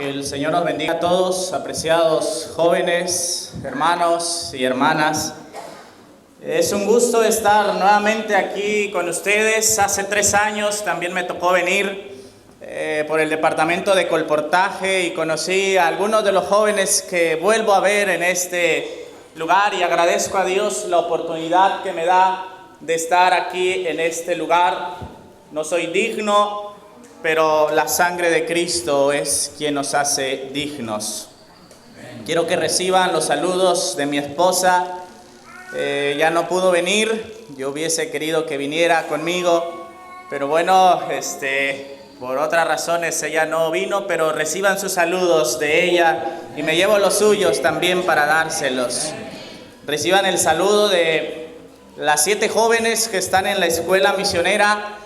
Que el Señor nos bendiga a todos, apreciados jóvenes, hermanos y hermanas. Es un gusto estar nuevamente aquí con ustedes. Hace 3 años también me tocó venir por el departamento de colportaje y conocí a algunos de los jóvenes que vuelvo a ver en este lugar y agradezco a Dios la oportunidad que me da de estar aquí en este lugar. No soy digno, pero la sangre de Cristo es quien nos hace dignos. Quiero que reciban los saludos de mi esposa. Ya no pudo venir, yo hubiese querido que viniera conmigo, pero bueno, por otras razones ella no vino, pero reciban sus saludos de ella y me llevo los suyos también para dárselos. Reciban el saludo de las 7 jóvenes que están en la escuela misionera.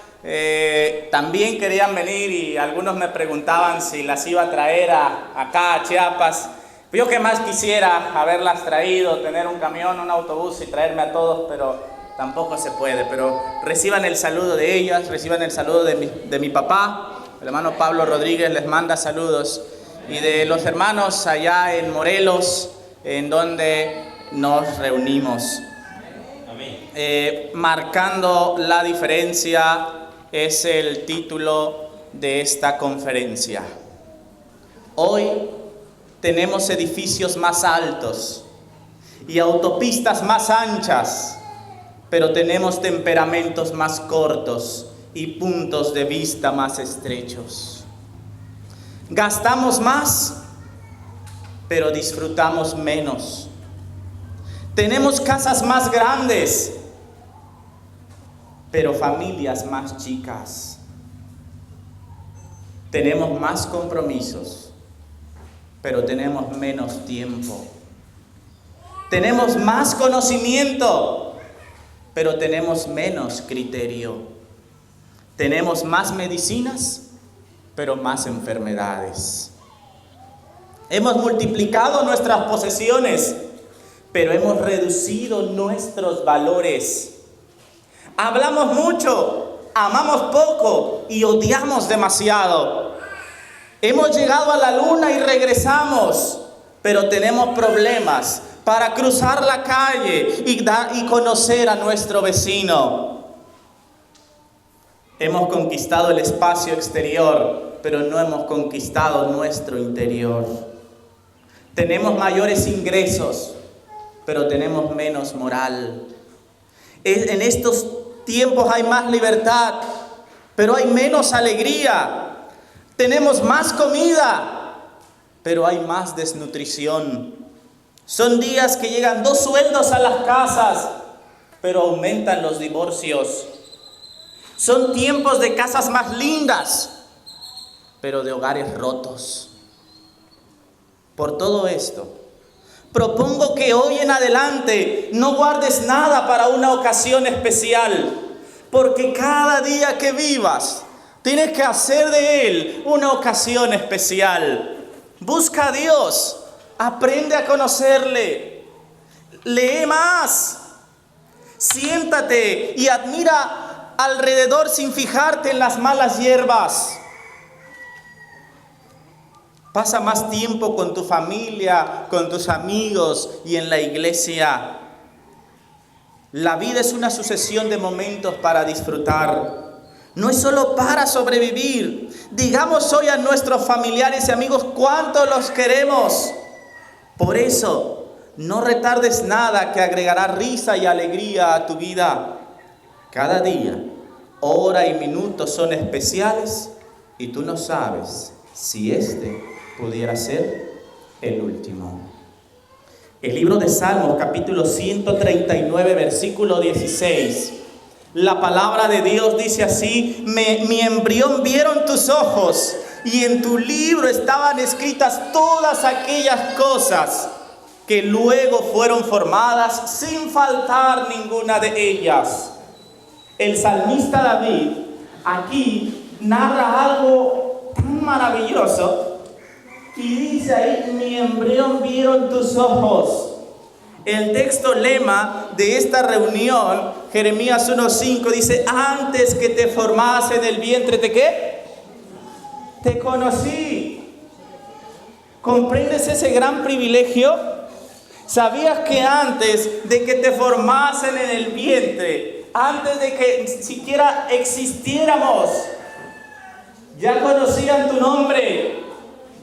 También querían venir y algunos me preguntaban si las iba a traer acá a Chiapas. Yo que más quisiera haberlas traído, tener un camión, un autobús y traerme a todos, pero tampoco se puede. Pero reciban el saludo de ellas, reciban el saludo de mi papá, el hermano Pablo Rodríguez les manda saludos, y de los hermanos allá en Morelos, en donde nos reunimos. Marcando la diferencia es el título de esta conferencia. Hoy tenemos edificios más altos y autopistas más anchas, pero tenemos temperamentos más cortos y puntos de vista más estrechos. Gastamos más, pero disfrutamos menos. Tenemos casas más grandes, pero familias más chicas. Tenemos más compromisos, pero tenemos menos tiempo. Tenemos más conocimiento, pero tenemos menos criterio. Tenemos más medicinas, pero más enfermedades. Hemos multiplicado nuestras posesiones, pero hemos reducido nuestros valores. Hablamos mucho, amamos poco y odiamos demasiado. Hemos llegado a la luna y regresamos, pero tenemos problemas para cruzar la calle y conocer a nuestro vecino. Hemos conquistado el espacio exterior, pero no hemos conquistado nuestro interior. Tenemos mayores ingresos, pero tenemos menos moral. En estos tiempos hay más libertad, pero hay menos alegría. Tenemos más comida, pero hay más desnutrición. Son días que llegan 2 sueldos a las casas, pero aumentan los divorcios. Son tiempos de casas más lindas, pero de hogares rotos. Por todo esto, propongo que hoy en adelante no guardes nada para una ocasión especial, porque cada día que vivas tienes que hacer de él una ocasión especial. Busca a Dios, aprende a conocerle, lee más, siéntate y admira alrededor sin fijarte en las malas hierbas. Pasa más tiempo con tu familia, con tus amigos y en la iglesia. La vida es una sucesión de momentos para disfrutar. No es solo para sobrevivir. Digamos hoy a nuestros familiares y amigos cuánto los queremos. Por eso, no retardes nada que agregará risa y alegría a tu vida. Cada día, hora y minuto son especiales y tú no sabes si pudiera ser el último. El libro de Salmos, capítulo 139, versículo 16. La palabra de Dios dice así: mi embrión vieron tus ojos, y en tu libro estaban escritas todas aquellas cosas que luego fueron formadas, sin faltar ninguna de ellas. El salmista David aquí narra algo maravilloso. Y dice ahí: mi embrión vieron tus ojos. El texto lema de esta reunión, Jeremías 1:5, dice: antes que te formase en el vientre, ¿te qué? Te conocí. ¿Comprendes ese gran privilegio? ¿Sabías que antes de que te formasen en el vientre, antes de que siquiera existiéramos, ya conocían tu nombre?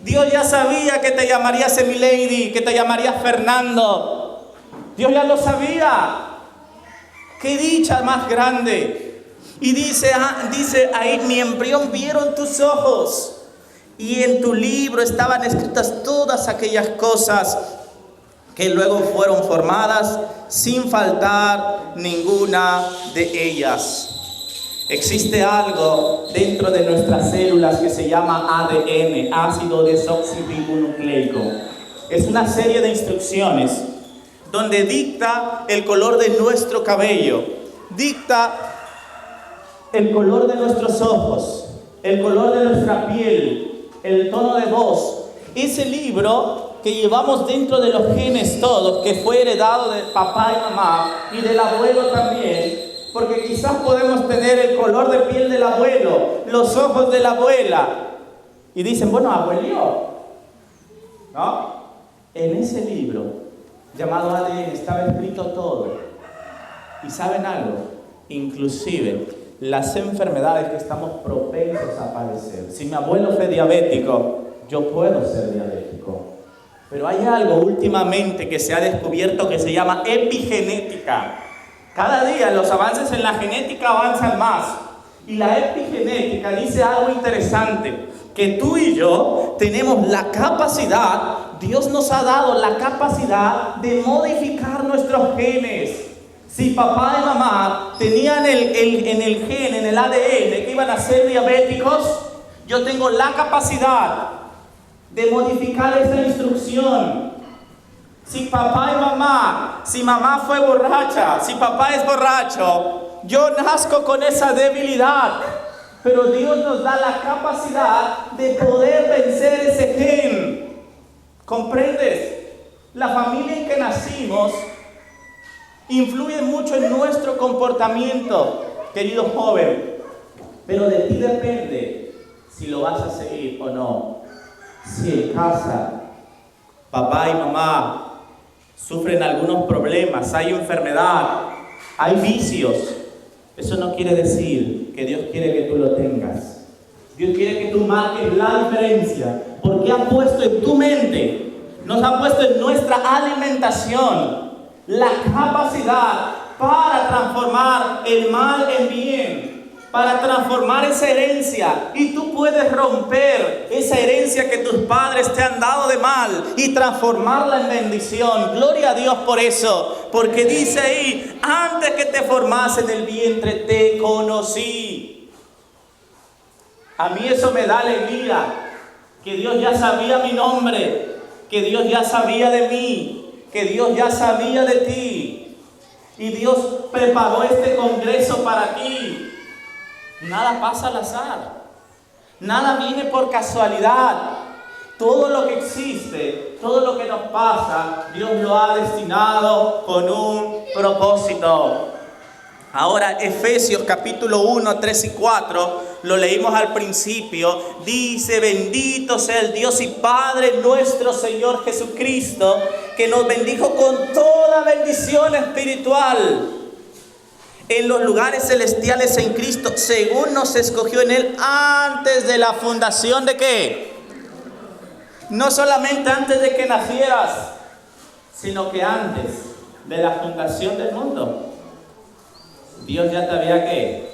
Dios ya sabía que te llamarías Emilady, que te llamarías Fernando. Dios ya lo sabía. ¡Qué dicha más grande! Y dice ahí, mi embrión vieron tus ojos, y en tu libro estaban escritas todas aquellas cosas que luego fueron formadas, sin faltar ninguna de ellas. Existe algo dentro de nuestras células que se llama ADN, ácido desoxirribonucleico. Es una serie de instrucciones donde dicta el color de nuestro cabello, dicta el color de nuestros ojos, el color de nuestra piel, el tono de voz. Ese libro que llevamos dentro de los genes todos, que fue heredado de papá y mamá y del abuelo también, porque quizás podemos tener el color de piel del abuelo, los ojos de la abuela, y dicen, bueno, abuelito, ¿no? En ese libro llamado ADN estaba escrito todo. ¿Y saben algo? Inclusive las enfermedades que estamos propensos a padecer. Si mi abuelo fue diabético, yo puedo ser diabético. Pero hay algo últimamente que se ha descubierto que se llama epigenética. Cada día los avances en la genética avanzan más. Y la epigenética dice algo interesante, que tú y yo tenemos la capacidad, Dios nos ha dado la capacidad de modificar nuestros genes. Si papá y mamá tenían en el gen, en el ADN, que iban a ser diabéticos, yo tengo la capacidad de modificar esa instrucción. Si papá y mamá, si mamá fue borracha, si papá es borracho, yo nazco con esa debilidad. Pero Dios nos da la capacidad de poder vencer ese gen. ¿Comprendes? La familia en que nacimos influye mucho en nuestro comportamiento, querido joven. Pero de ti depende si lo vas a seguir o no. Si en casa papá y mamá sufren algunos problemas, hay enfermedad, hay vicios, eso no quiere decir que Dios quiere que tú lo tengas. Dios quiere que tú marques la diferencia, porque ha puesto en tu mente, nos ha puesto en nuestra alimentación la capacidad para transformar el mal en bien, para transformar esa herencia, y tú puedes romper esa herencia que tus padres te han dado de mal y transformarla en bendición. Gloria a Dios por eso, porque dice ahí, antes que te formase en el vientre te conocí. A mí eso me da alegría, que Dios ya sabía mi nombre, que Dios ya sabía de mí, que Dios ya sabía de ti, y Dios preparó este congreso para ti. Nada pasa al azar, nada viene por casualidad. Todo lo que existe, todo lo que nos pasa, Dios lo ha destinado con un propósito. Ahora, Efesios capítulo 1, 3 y 4, lo leímos al principio, dice, bendito sea el Dios y Padre nuestro Señor Jesucristo, que nos bendijo con toda bendición espiritual en los lugares celestiales en Cristo, según nos escogió en Él antes de la fundación de ¿qué? No solamente antes de que nacieras, sino que antes de la fundación del mundo. Dios ya te había ¿qué?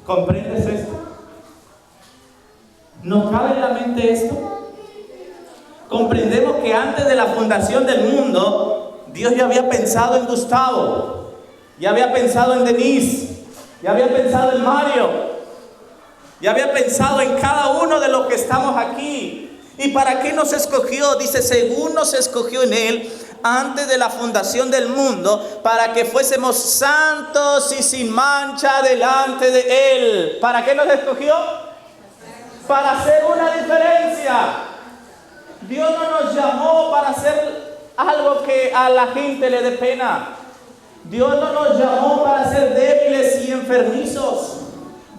¿Comprendes esto? ¿Nos cabe en la mente esto? Comprendemos que antes de la fundación del mundo, Dios ya había pensado en Gustavo, ya había pensado en Denise, ya había pensado en Mario, ya había pensado en cada uno de los que estamos aquí. ¿Y para qué nos escogió? Dice, según nos escogió en Él antes de la fundación del mundo, para que fuésemos santos y sin mancha delante de Él. ¿Para qué nos escogió? Para hacer una diferencia. Dios no nos llamó para hacer algo que a la gente le dé pena. Dios no nos llamó para ser débiles y enfermizos.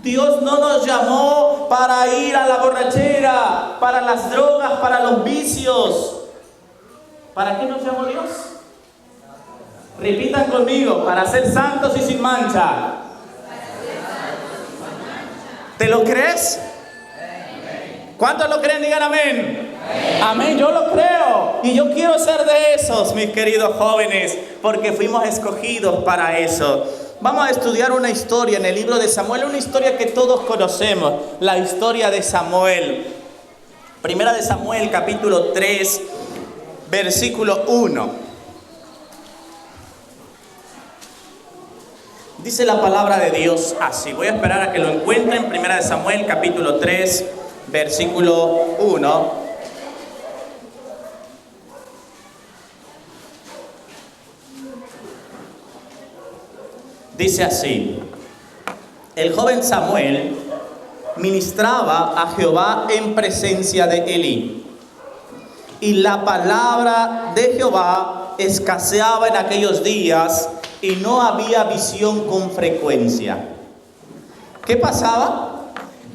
Dios no nos llamó para ir a la borrachera, para las drogas, para los vicios. ¿Para qué nos llamó Dios? Repitan conmigo, para ser santos y sin mancha. ¿Te lo crees? ¿Cuántos lo creen? Digan amén. Amén, yo lo creo. Y yo quiero ser de esos, mis queridos jóvenes, porque fuimos escogidos para eso. Vamos a estudiar una historia en el libro de Samuel, una historia que todos conocemos, la historia de Samuel. Primera de Samuel, capítulo 3, versículo 1. Dice la palabra de Dios así. Voy a esperar a que lo encuentren. Primera de Samuel, capítulo 3, versículo 1. Dice así: el joven Samuel ministraba a Jehová en presencia de Elí, y la palabra de Jehová escaseaba en aquellos días, y no había visión con frecuencia. ¿Qué pasaba?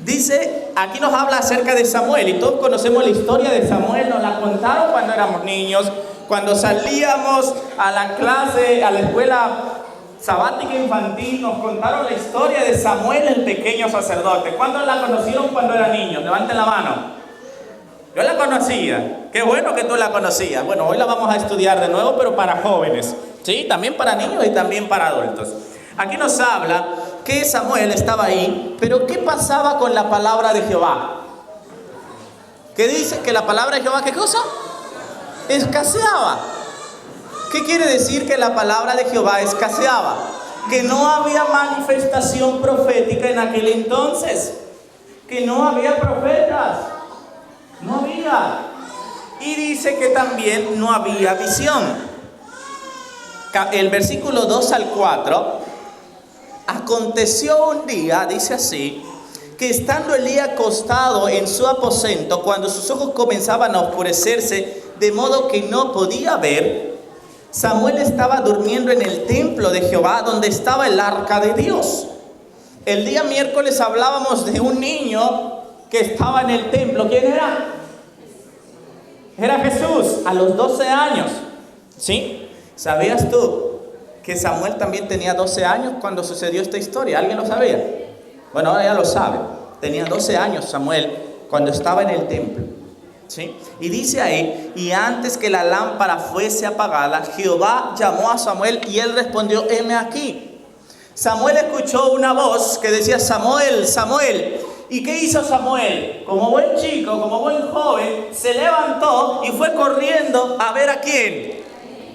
Dice, aquí nos habla acerca de Samuel, y todos conocemos la historia de Samuel, nos la contaron cuando éramos niños, cuando salíamos a la clase, a la escuela sabática infantil, nos contaron la historia de Samuel, el pequeño sacerdote. ¿Cuántos la conocieron cuando eran niños? Levanten la mano. Yo la conocía. Qué bueno que tú la conocías. Bueno, hoy la vamos a estudiar de nuevo, pero para jóvenes. Sí, también para niños y también para adultos. Aquí nos habla que Samuel estaba ahí, pero ¿qué pasaba con la palabra de Jehová? ¿Qué dice? Que la palabra de Jehová, ¿qué cosa? Escaseaba. ¿Qué quiere decir que la palabra de Jehová escaseaba? Que no había manifestación profética en aquel entonces. Que no había profetas. No había. Y dice que también no había visión. El versículo 2 al 4. Aconteció un día, dice así, que estando Elí acostado en su aposento, cuando sus ojos comenzaban a oscurecerse, de modo que no podía ver, Samuel estaba durmiendo en el templo de Jehová, donde estaba el arca de Dios. El día miércoles hablábamos de un niño que estaba en el templo. ¿Quién era? Era Jesús, a los 12 años. ¿Sí? ¿Sabías tú que Samuel también tenía 12 años cuando sucedió esta historia? ¿Alguien lo sabía? Bueno, ahora ya lo sabe. Tenía 12 años Samuel cuando estaba en el templo. ¿Sí? Y dice ahí, y antes que la lámpara fuese apagada, Jehová llamó a Samuel y él respondió, heme aquí. Samuel escuchó una voz que decía, Samuel, Samuel. ¿Y qué hizo Samuel? Como buen chico, como buen joven, se levantó y fue corriendo a ver a quién.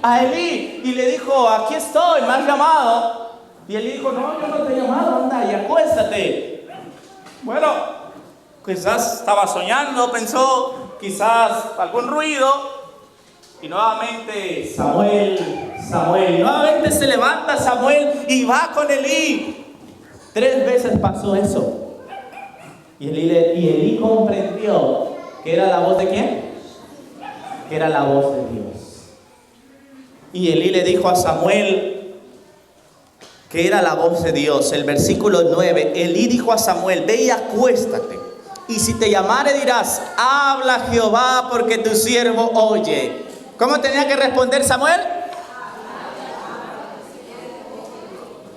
A Elí. Y le dijo, aquí estoy, me has llamado. Y Elí dijo, no, yo no te he llamado, anda y acuéstate. Bueno, quizás estaba soñando, pensó, quizás algún ruido, y nuevamente Samuel, Samuel, y nuevamente se levanta Samuel y va con Elí. 3 veces pasó eso. Y Elí comprendió que era la voz de ¿quién? Que era la voz de Dios. Y Elí le dijo a Samuel que era la voz de Dios. El versículo 9, Elí dijo a Samuel, ve y acuéstate. Y si te llamare dirás, habla Jehová porque tu siervo oye. ¿Cómo tenía que responder Samuel?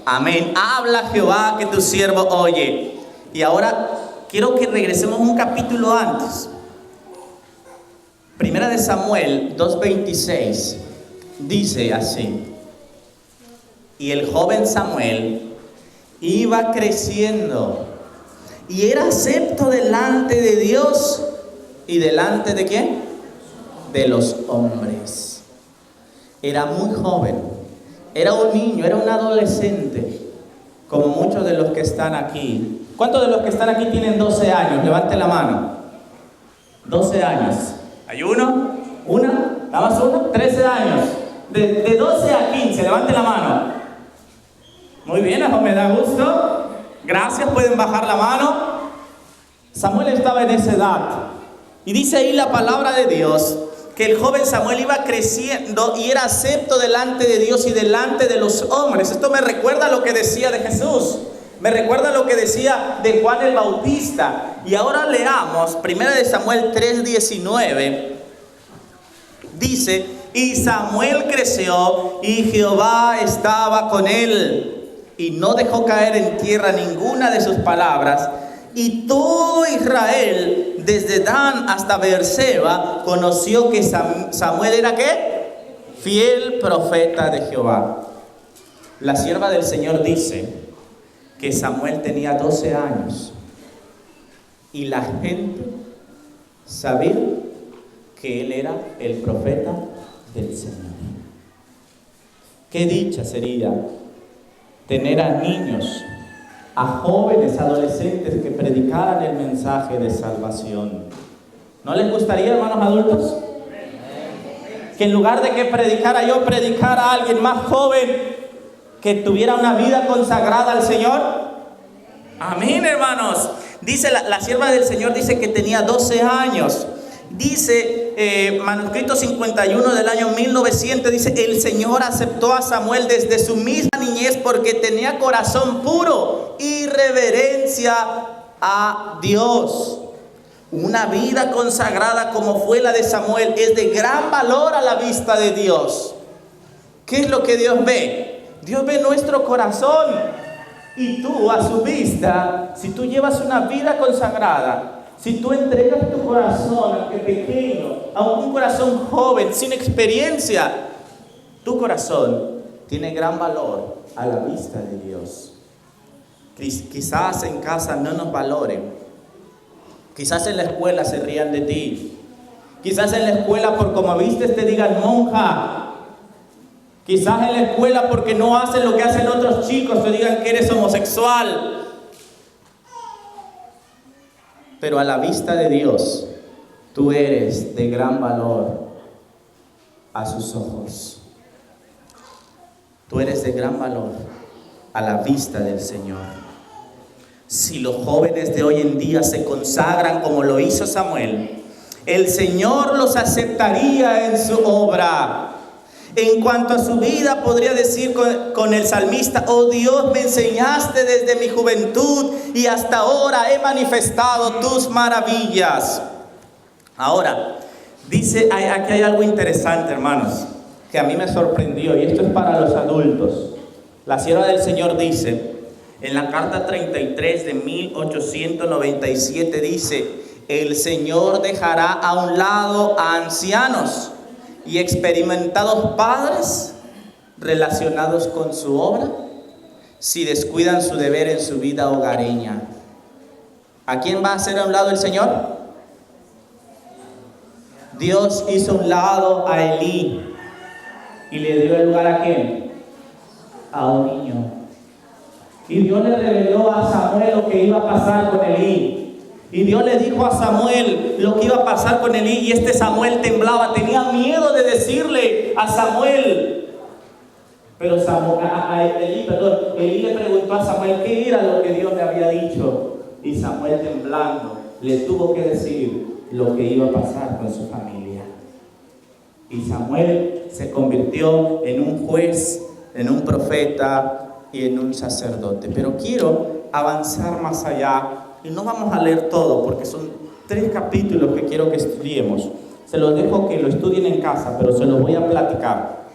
Amén. Habla Jehová que tu siervo oye. Y ahora quiero que regresemos un capítulo antes. Primera de Samuel 2:26. Dice así. Y el joven Samuel iba creciendo y era acepto delante de Dios y delante de ¿quién? De los hombres. Era muy joven, era un niño, era un adolescente, como muchos de los que están aquí. ¿Cuántos de los que están aquí tienen 12 años? Levante la mano. 12 años. ¿Hay uno? ¿Una? ¿Nada más uno? 13 años. De 12 a 15, levante la mano. Muy bien, eso me da gusto. Gracias, pueden bajar la mano. Samuel estaba en esa edad. Y dice ahí la palabra de Dios, que el joven Samuel iba creciendo y era acepto delante de Dios y delante de los hombres. Esto me recuerda a lo que decía de Jesús. Me recuerda lo que decía de Juan el Bautista. Y ahora leamos 1 Samuel 3:19. Dice: y Samuel creció y Jehová estaba con él, y no dejó caer en tierra ninguna de sus palabras. Y todo Israel, desde Dan hasta Beerseba, conoció que Samuel era ¿qué? Fiel profeta de Jehová. La sierva del Señor dice que Samuel tenía 12 años y la gente sabía que él era el profeta del Señor. Qué dicha sería tener a niños, a jóvenes, adolescentes que predicaran el mensaje de salvación. ¿No les gustaría, hermanos adultos? Que en lugar de que predicara a alguien más joven que tuviera una vida consagrada al Señor. Amén, hermanos. Dice la sierva del Señor, dice que tenía 12 años. Dice, manuscrito 51 del año 1900, dice: el Señor aceptó a Samuel desde su misma niñez porque tenía corazón puro y reverencia a Dios. Una vida consagrada como fue la de Samuel es de gran valor a la vista de Dios. ¿Qué es lo que Dios ve? Dios ve nuestro corazón. Y tú, a su vista, si tú llevas una vida consagrada, si tú entregas tu corazón, aunque pequeño, a un corazón joven, sin experiencia, tu corazón tiene gran valor a la vista de Dios. Quizás en casa no nos valoren. Quizás en la escuela se rían de ti. Quizás en la escuela por como vistes te digan monja. Quizás en la escuela porque no haces lo que hacen otros chicos te digan que eres homosexual. Pero a la vista de Dios, tú eres de gran valor a sus ojos. Tú eres de gran valor a la vista del Señor. Si los jóvenes de hoy en día se consagran como lo hizo Samuel, el Señor los aceptaría en su obra. En cuanto a su vida, podría decir con el salmista: oh Dios, me enseñaste desde mi juventud y hasta ahora he manifestado tus maravillas. Ahora, dice, aquí hay algo interesante, hermanos, que a mí me sorprendió, y esto es para los adultos. La sierva del Señor dice, en la carta 33 de 1897, dice: el Señor dejará a un lado a ancianos y experimentados padres relacionados con su obra si descuidan su deber en su vida hogareña. ¿A quién va a hacer a un lado el Señor? Dios hizo a un lado a Elí y le dio el lugar ¿a quién? A un niño. Y Dios le reveló a Samuel lo que iba a pasar con Elí. Y Dios le dijo a Samuel lo que iba a pasar con Elí. Y este Samuel temblaba, tenía miedo de decirle a Samuel. Pero Elí le preguntó a Samuel qué era lo que Dios le había dicho. Y Samuel, temblando, le tuvo que decir lo que iba a pasar con su familia. Y Samuel se convirtió en un juez, en un profeta y en un sacerdote. Pero quiero avanzar más allá. Y no vamos a leer todo porque son 3 capítulos que quiero que estudiemos. Se los dejo que lo estudien en casa, pero se los voy a platicar.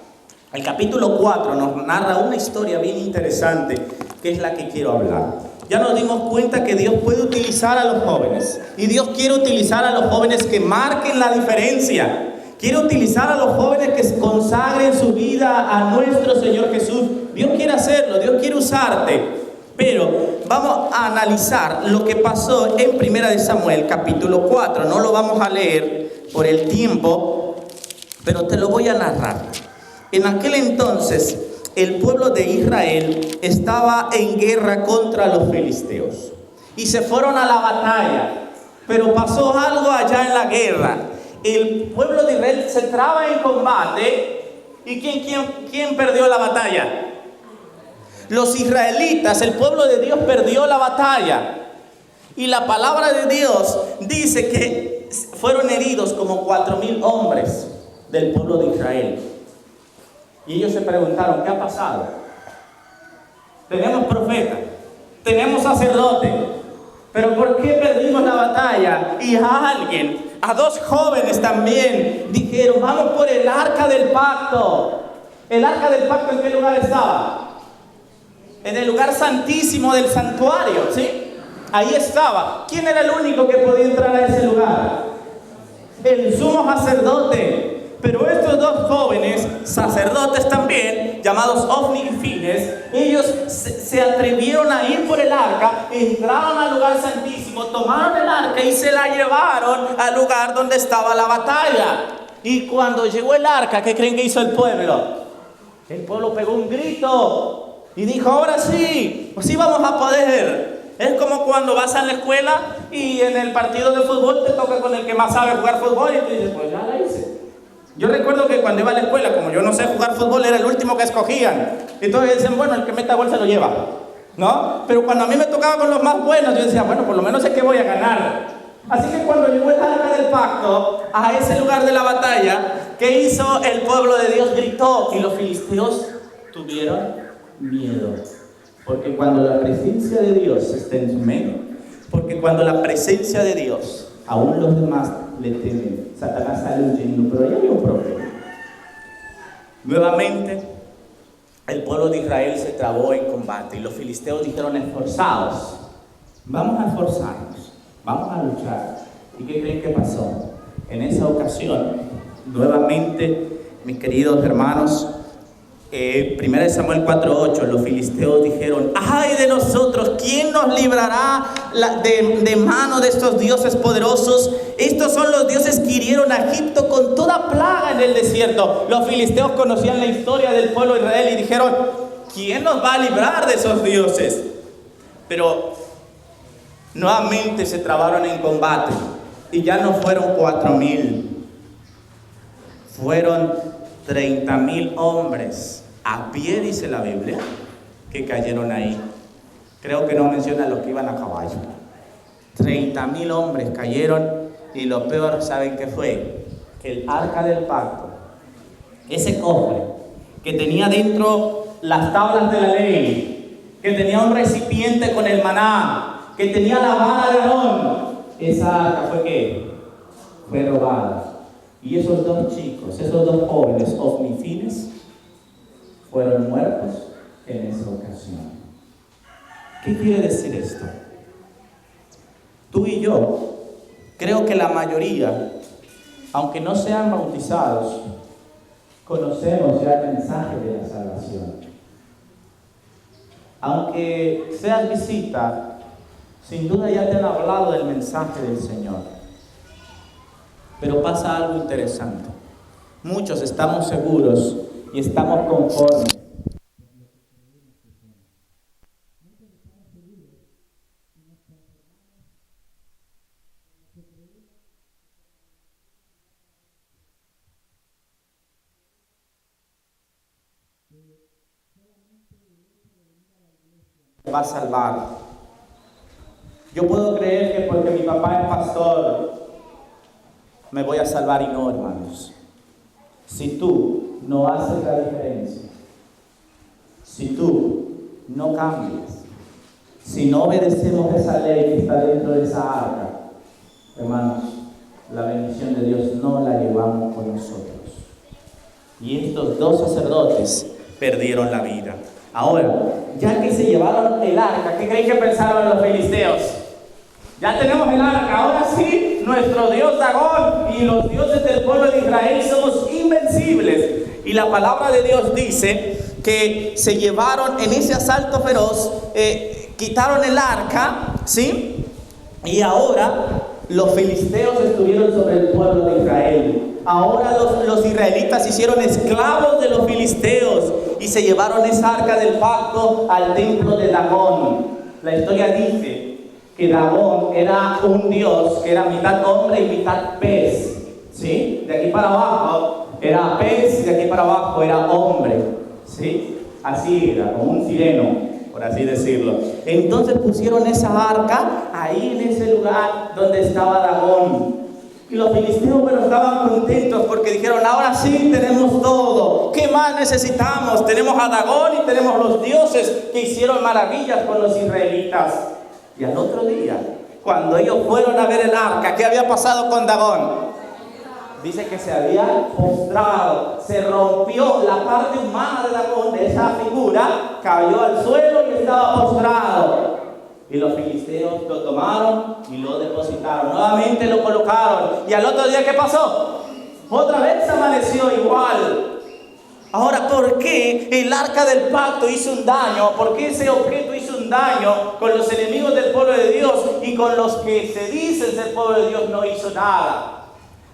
El capítulo 4 nos narra una historia bien interesante, que es la que quiero hablar. Ya nos dimos cuenta que Dios puede utilizar a los jóvenes. Y Dios quiere utilizar a los jóvenes que marquen la diferencia. Quiere utilizar a los jóvenes que consagren su vida a nuestro Señor Jesús. Dios quiere hacerlo, Dios quiere usarte. Pero vamos a analizar lo que pasó en 1 Samuel capítulo 4. No lo vamos a leer por el tiempo, pero te lo voy a narrar. En aquel entonces, el pueblo de Israel estaba en guerra contra los filisteos. Y se fueron a la batalla. Pero pasó algo allá en la guerra. El pueblo de Israel se traba en combate. ¿Y quién perdió la batalla? Los israelitas, el pueblo de Dios, perdió la batalla. Y la palabra de Dios dice que fueron heridos como 4,000 hombres del pueblo de Israel. Y ellos se preguntaron, ¿qué ha pasado? Tenemos profetas, tenemos sacerdote. Pero ¿por qué perdimos la batalla? Y a dos jóvenes también, dijeron, vamos por el arca del pacto. ¿El arca del pacto en qué lugar estaba? En el lugar santísimo del santuario, ¿sí? Ahí estaba. ¿Quién era el único que podía entrar a ese lugar? El sumo sacerdote. Pero estos dos jóvenes, sacerdotes también, llamados Ofni y Fines, ellos se atrevieron a ir por el arca, entraron al lugar santísimo, tomaron el arca y se la llevaron al lugar donde estaba la batalla. Y cuando llegó el arca, ¿qué creen que hizo el pueblo? El pueblo pegó un grito y dijo, ahora sí, pues sí vamos a poder. Es como cuando vas a la escuela y en el partido de fútbol te toca con el que más sabe jugar fútbol y tú dices, pues ya la hice. Yo recuerdo que cuando iba a la escuela, como yo no sé jugar fútbol, era el último que escogían. Entonces dicen, bueno, el que meta gol se lo lleva, ¿no? Pero cuando a mí me tocaba con los más buenos, yo decía, bueno, por lo menos sé que voy a ganar. Así que cuando llegó el arca del pacto a ese lugar de la batalla, ¿qué hizo el pueblo de Dios? Gritó, y los filisteos tuvieron miedo. Porque cuando la presencia de Dios está en su medio, porque cuando la presencia de Dios, aún los demás le temen, Satanás sale huyendo, pero ahí hay un problema. Nuevamente, el pueblo de Israel se trabó en combate y los filisteos dijeron, esforzaos, vamos a esforzarnos, vamos a luchar. ¿Y qué creen que pasó? En esa ocasión, nuevamente, mis queridos hermanos, 1 Samuel 4:8, los filisteos dijeron, ¡ay de nosotros! ¿Quién nos librará de mano de estos dioses poderosos? Estos son los dioses que hirieron a Egipto con toda plaga en el desierto. Los filisteos conocían la historia del pueblo de Israel y dijeron, ¿quién nos va a librar de esos dioses? Pero nuevamente se trabaron en combate y ya no fueron 4,000, fueron 30,000 hombres a pie, dice la Biblia, que cayeron ahí. Creo que no menciona los que iban a caballo. 30,000 hombres cayeron y lo peor, ¿saben qué fue? Que el arca del pacto, ese cofre que tenía dentro las tablas de la ley, que tenía un recipiente con el maná, que tenía la vara de Aarón, esa arca fue ¿qué? Fue robada. Y esos dos chicos, esos dos jóvenes, Ofni y Fines, fueron muertos en esa ocasión. ¿Qué quiere decir esto? Tú y yo, creo que la mayoría, aunque no sean bautizados, conocemos ya el mensaje de la salvación. Aunque seas visita, sin duda ya te han hablado del mensaje del Señor. Pero pasa algo interesante. Muchos estamos seguros y estamos conformes. Va a salvar. Yo puedo creer que porque mi papá es pastor me voy a salvar, y no, hermanos. Si tú no haces la diferencia, si tú no cambias, si no obedecemos esa ley que está dentro de esa arca, hermanos, la bendición de Dios no la llevamos con nosotros. Y estos dos sacerdotes perdieron la vida. Ahora, ya que se llevaron el arca, ¿qué creen que pensaron los filisteos? Ya tenemos el arca, ahora sí, nuestro Dios Dagón y los dioses del pueblo de Israel somos invencibles. Y la palabra de Dios dice que se llevaron en ese asalto feroz, quitaron el arca, ¿sí? Y ahora los filisteos estuvieron sobre el pueblo de Israel. Ahora los israelitas se hicieron esclavos de los filisteos y se llevaron esa arca del pacto al templo de Dagón. La historia dice que Dagón era un dios que era mitad hombre y mitad pez, ¿sí? De aquí para abajo era pez y de aquí para abajo era hombre, ¿sí? Así era, como un sireno, por así decirlo. Entonces pusieron esa arca ahí en ese lugar donde estaba Dagón. Y los filisteos, bueno, estaban contentos porque dijeron, ahora sí tenemos todo. ¿Qué más necesitamos? Tenemos a Dagón y tenemos los dioses que hicieron maravillas con los israelitas. Y al otro día, cuando ellos fueron a ver el arca, ¿qué había pasado con Dagón? Dice que se había postrado, se rompió la parte humana de Dagón, de esa figura, cayó al suelo y estaba postrado. Y los filisteos lo tomaron y lo depositaron. Nuevamente lo colocaron. Y al otro día, ¿qué pasó? Otra vez amaneció igual. Ahora, ¿por qué el arca del pacto hizo un daño? ¿Por qué ese objeto hizo un daño con los enemigos del pueblo de Dios y con los que se dicen ser pueblo de Dios no hizo nada?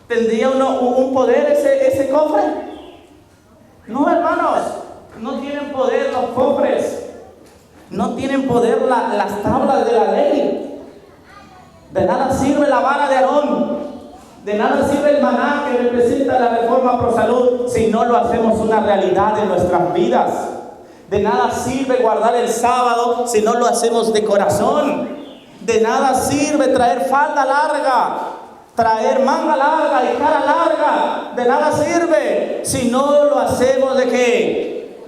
¿Tendría un poder ese cofre? No, hermanos, no tienen poder los cofres. No tienen poder las tablas de la ley. De nada sirve la vara de Aarón. De nada sirve el maná que representa la reforma pro salud si no lo hacemos una realidad en nuestras vidas. De nada sirve guardar el sábado si no lo hacemos de corazón. De nada sirve traer falda larga, traer manga larga y cara larga. De nada sirve si no lo hacemos ¿de qué?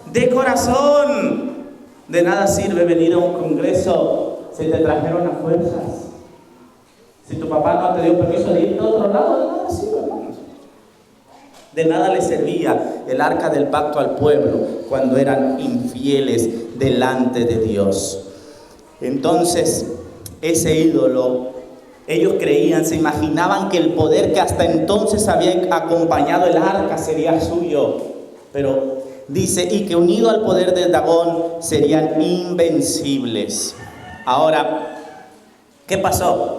De corazón. De nada sirve venir a un congreso si te trajeron a fuerzas. Si tu papá no te dio permiso de ir a otro lado, de nada sirve, hermanos. De nada le servía el arca del pacto al pueblo cuando eran infieles delante de Dios. Entonces, ese ídolo, ellos creían, se imaginaban que el poder que hasta entonces había acompañado el arca sería suyo. Pero dice, y que unido al poder de Dagón serían invencibles. Ahora, ¿qué pasó?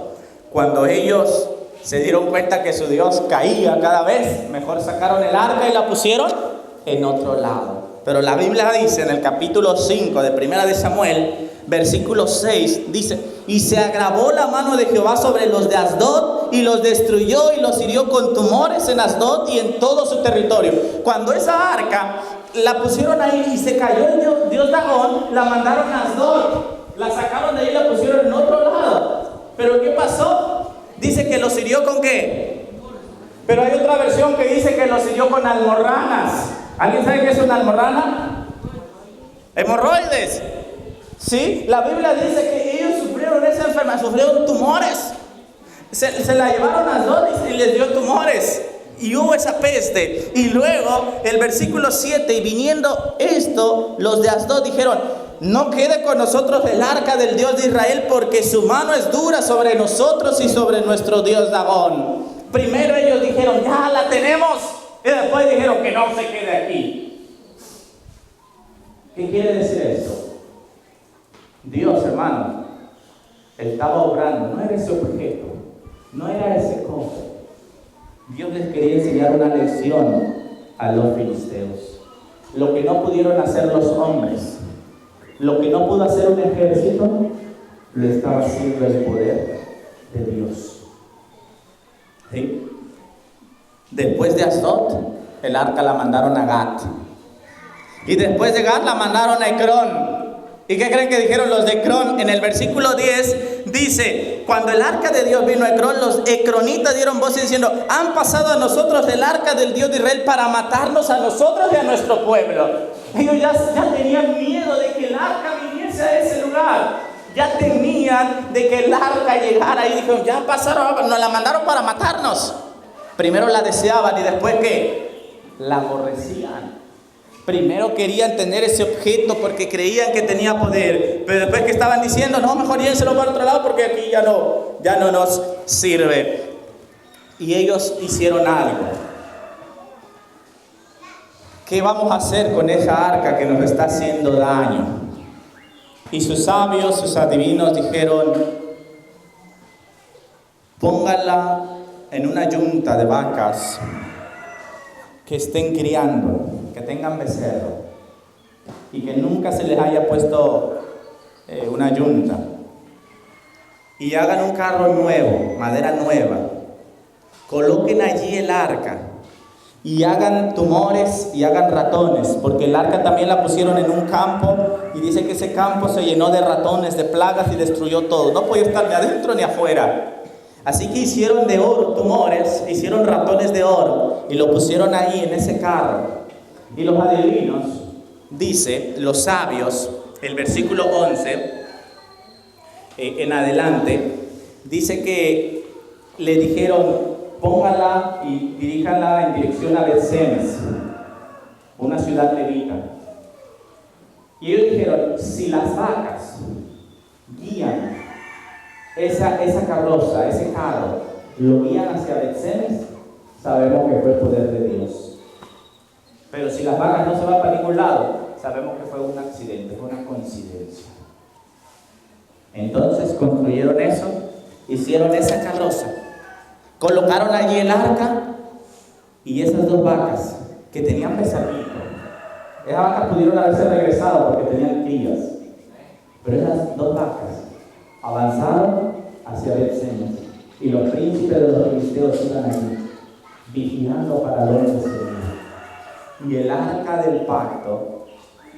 Cuando ellos se dieron cuenta que su Dios caía cada vez, mejor sacaron el arca y la pusieron en otro lado. Pero la Biblia dice en el capítulo 5 de Primera de Samuel, versículo 6, dice, y se agravó la mano de Jehová sobre los de Asdod y los destruyó y los hirió con tumores en Asdod y en todo su territorio. Cuando esa arca la pusieron ahí y se cayó el dios Dagón, la mandaron a Asdod, la sacaron de ahí y la pusieron en otro lado. ¿Pero qué pasó? Dice que los hirió ¿con qué? Pero hay otra versión que dice que los hirió con almorranas. ¿Alguien sabe qué es una almorrana? Hemorroides. ¿Sí? La Biblia dice que ellos sufrieron esa enfermedad, sufrieron tumores. Se la llevaron a Asdod y les dio tumores. Y hubo esa peste. Y luego el versículo 7, y viniendo esto, los de Asdod dijeron, no quede con nosotros el arca del Dios de Israel, porque su mano es dura sobre nosotros y sobre nuestro Dios Dagón. Primero ellos dijeron, ya la tenemos. Y después dijeron que no se quede aquí. ¿Qué quiere decir esto? Dios, hermano, estaba obrando. No era ese objeto, no era ese cofre. Dios les quería enseñar una lección a los filisteos. Lo que no pudieron hacer los hombres, lo que no pudo hacer un ejército, lo estaba haciendo el poder de Dios. ¿Sí? Después de Asdod, el arca la mandaron a Gat. Y después de Gat la mandaron a Ecrón. ¿Y qué creen que dijeron los de Ecrón? En el versículo 10 dice, cuando el arca de Dios vino a Ecrón, los ecronitas dieron voz diciendo, han pasado a nosotros el arca del Dios de Israel para matarnos a nosotros y a nuestro pueblo. Ellos ya tenían miedo de que el arca viniese a ese lugar. Ya temían de que el arca llegara y dijeron, ya pasaron, nos la mandaron para matarnos. Primero la deseaban y después ¿qué? La aborrecían. Primero querían tener ese objeto porque creían que tenía poder, pero después que estaban diciendo, no, mejor llévenselo para otro lado porque aquí ya no nos sirve. Y ellos hicieron algo. ¿Qué vamos a hacer con esa arca que nos está haciendo daño? Y sus sabios, sus adivinos dijeron, póngala en una yunta de vacas que estén criando, que tengan becerro y que nunca se les haya puesto una yunta, y hagan un carro nuevo, madera nueva, coloquen allí el arca y hagan tumores y hagan ratones, porque el arca también la pusieron en un campo y dice que ese campo se llenó de ratones, de plagas y destruyó todo, no podía estar ni adentro ni afuera. Así que hicieron de oro tumores, hicieron ratones de oro y lo pusieron ahí en ese carro. Y los adivinos, dice, los sabios, el versículo 11 en adelante, dice que le dijeron, póngala y diríjala en dirección a Bet-Semes, una ciudad levita. Y ellos dijeron, si las vacas guían esa carroza, ese carro, lo guían hacia Bet-Semes, sabemos que fue el poder de Dios. Pero si las vacas no se van para ningún lado, sabemos que fue un accidente, fue una coincidencia. Entonces construyeron eso, hicieron esa carroza, colocaron allí el arca y esas dos vacas que tenían pesadito. Esas vacas pudieron haberse regresado porque tenían crías, pero esas dos vacas avanzaron hacia Bet-Semes y los príncipes de los filisteos iban allí, vigilando para dónde se iban. Y el arca del pacto,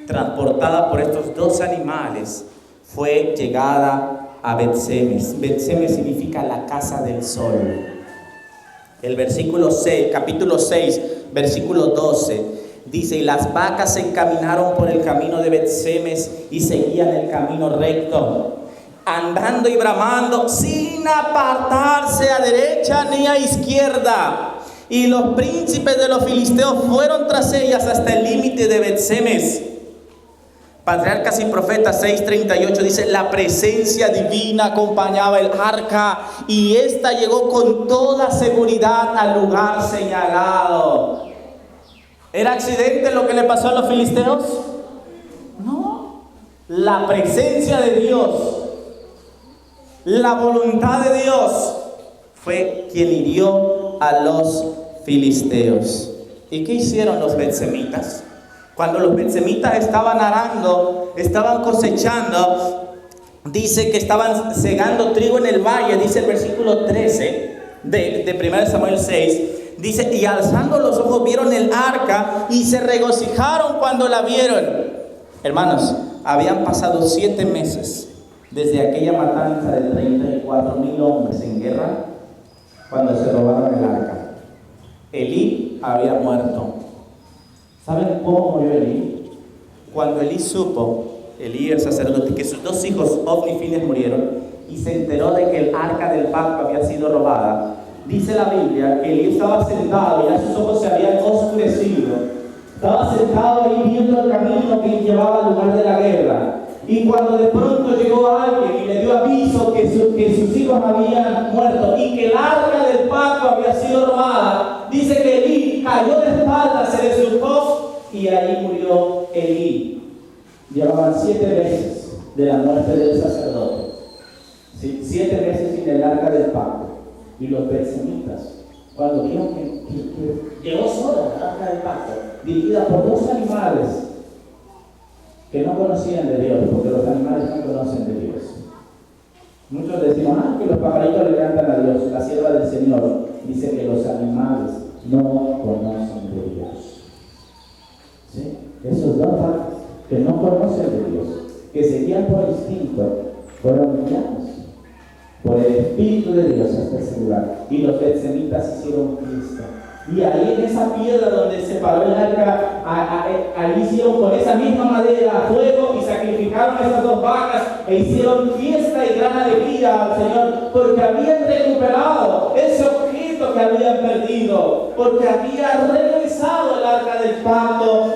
transportada por estos dos animales, fue llegada a Bet-Semes. Bet-Semes significa la casa del sol. El versículo 6, capítulo 6, versículo 12, dice, y las vacas se encaminaron por el camino de Bet-Semes y seguían el camino recto, andando y bramando sin apartarse a derecha ni a izquierda. Y los príncipes de los filisteos fueron tras ellas hasta el límite de Bet-Semes. Patriarcas y Profetas 6:38 dice, la presencia divina acompañaba el arca y ésta llegó con toda seguridad al lugar señalado. ¿Era accidente lo que le pasó a los filisteos? No. La presencia de Dios, la voluntad de Dios fue quien hirió a los filisteos. ¿Y qué hicieron los betsemitas? Cuando los betsemitas estaban arando, estaban cosechando, dice que estaban segando trigo en el valle, dice el versículo 13 de 1 Samuel 6, dice, y alzando los ojos vieron el arca y se regocijaron cuando la vieron. Hermanos, habían pasado 7 meses desde aquella matanza de 34,000 hombres en guerra, cuando se robaron el arca. Elí había muerto. ¿Saben cómo murió Elí? Cuando Elí supo, Elí el sacerdote, que sus 2 hijos, Ofni y Fineas, murieron, y se enteró de que el arca del pacto había sido robada, dice la Biblia que Elí estaba sentado y ya sus ojos se habían oscurecido. Estaba sentado ahí viendo el camino que llevaba al lugar de la guerra. Y cuando de pronto llegó alguien y le dio aviso que sus hijos habían muerto y que el arca del pacto había sido robada, dice que Elí cayó de espaldas, se desnudó y ahí murió Elí. Llevaban 7 meses de la muerte del sacerdote, 7 meses sin el arca del pacto. Y los betsemitas, cuando vieron que llegó sola el arca del pacto, dirigida por 2 animales que no conocían de Dios, porque los animales no conocen de Dios. Muchos decimos, que los pajaritos le cantan a Dios. La sierva del Señor dice que los animales no conocen de Dios. ¿Sí? Esos 2 vacas que no conocen de Dios, que se guían por instinto, fueron guiados por el Espíritu de Dios hasta ese lugar. Y los betsemitas hicieron fiesta. Y ahí en esa piedra donde se paró el arca, ahí hicieron con esa misma madera fuego y sacrificaron a esas 2 vacas e hicieron fiesta y gran alegría al Señor, porque habían recuperado ese objeto que habían perdido, porque había regresado el arca del pacto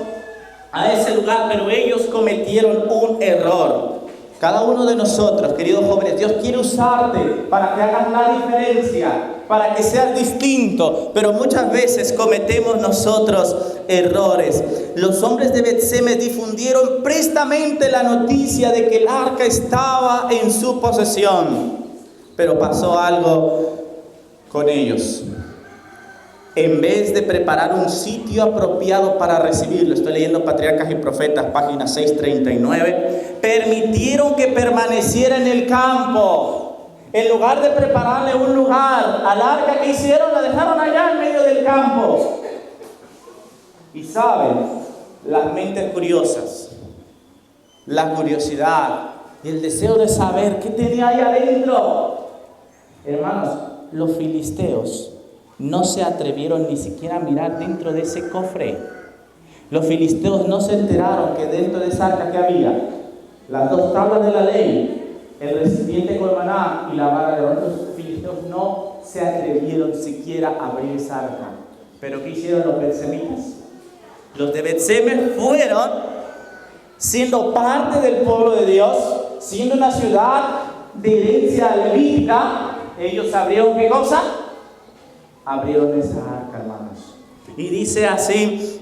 a ese lugar, pero ellos cometieron un error. Cada uno de nosotros, queridos jóvenes, Dios quiere usarte para que hagas la diferencia, para que seas distinto, pero muchas veces cometemos nosotros errores. Los hombres de Bet-Semes difundieron prestamente la noticia de que el arca estaba en su posesión, pero pasó algo con ellos. En vez de preparar un sitio apropiado para recibirlo, estoy leyendo Patriarcas y Profetas, página 639, permitieron que permaneciera en el campo. En lugar de prepararle un lugar al arca, que hicieron, la dejaron allá en medio del campo. Y saben, las mentes curiosas, la curiosidad y el deseo de saber qué tenía ahí adentro. Hermanos, los filisteos no se atrevieron ni siquiera a mirar dentro de ese cofre. Los filisteos no se enteraron que dentro de esa arca que había las 2 tablas de la ley, el recipiente con maná y la vara de Aarón. Los filisteos no se atrevieron siquiera a abrir esa arca. ¿Pero qué hicieron los betsemitas? Los de Bet-Semes fueron, siendo parte del pueblo de Dios, siendo una ciudad de herencia levítica, ellos abrieron ¿qué cosa? Abrieron esa arca, hermanos. Y dice así: